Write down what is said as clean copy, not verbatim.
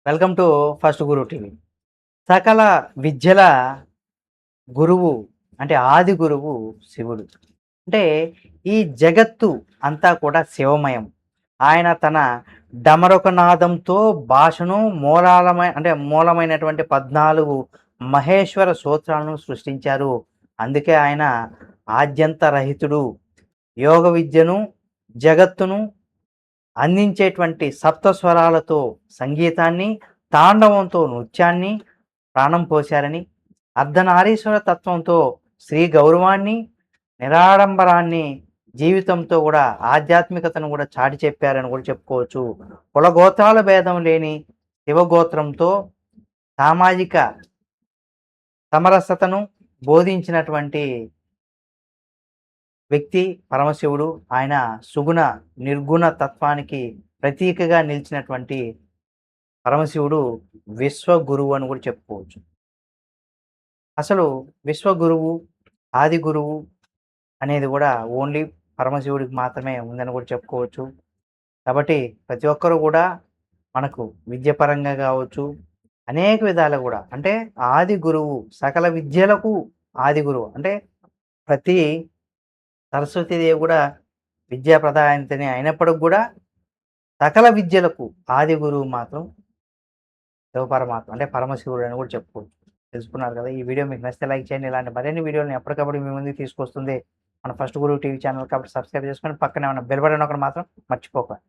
Welcome to first Guru TV. సకల విద్యల గురువు అంటే ఆది గురువు శివుడు. అంటే ఈ జగత్తు అంతా కూడా శివమయం. ఆయన తన డమరుకనాదంతో భాషను మూలమైనటువంటి 14 మహేశ్వర సూత్రాలను సృష్టించారు. అందుకే ఆయన ఆద్యంతరహితుడు. యోగ విద్యను, జగత్తును అందించేటువంటి సప్తస్వరాలతో సంగీతాన్ని, తాండవంతో నృత్యాన్ని ప్రాణం పోశారని, అర్ధనారీశ్వర తత్వంతో స్త్రీ గౌరవాన్ని, నిరాడంబరాన్ని, జీవితంతో కూడా ఆధ్యాత్మికతను కూడా చాటి చెప్పారని కూడా చెప్పుకోవచ్చు. కులగోత్రాల భేదం లేని శివగోత్రంతో సామాజిక సమరసతను బోధించినటువంటి వ్యక్తి పరమశివుడు. ఆయన సుగుణ నిర్గుణ తత్వానికి ప్రతీకగా నిలిచినటువంటి పరమశివుడు విశ్వగురువు అని కూడా చెప్పుకోవచ్చు. అసలు విశ్వగురువు, ఆది గురువు అనేది కూడా ఓన్లీ పరమశివుడికి మాత్రమే ఉందని కూడా చెప్పుకోవచ్చు. కాబట్టి ప్రతి ఒక్కరు కూడా మనకు విద్యపరంగా కావచ్చు, అనేక విధాలు కూడా అంటే ఆది గురువు సకల విద్యలకు ఆది గురువు. అంటే ప్రతి సరస్వతీదేవి కూడా విద్యా ప్రదాయంతనే అయినప్పటికి కూడా సకల విద్యలకు ఆది గురువు మాత్రం శివపరమాత్మ అంటే పరమశివుడు అని కూడా చెప్పుకోవచ్చు. తెలుసుకున్నారు కదా! ఈ వీడియో మీకు నచ్చితే లైక్ చేయండి. ఇలాంటి మరిన్ని వీడియోలను ఎప్పటికప్పుడు మీ ముందుకు తీసుకొస్తుంది మన ఫస్ట్ గురువు టీవీ ఛానల్. కాబట్టి సబ్స్క్రైబ్ చేసుకొని పక్కనే ఉన్న బెల్ బటన్ ఒకటి మాత్రం మర్చిపోకండి.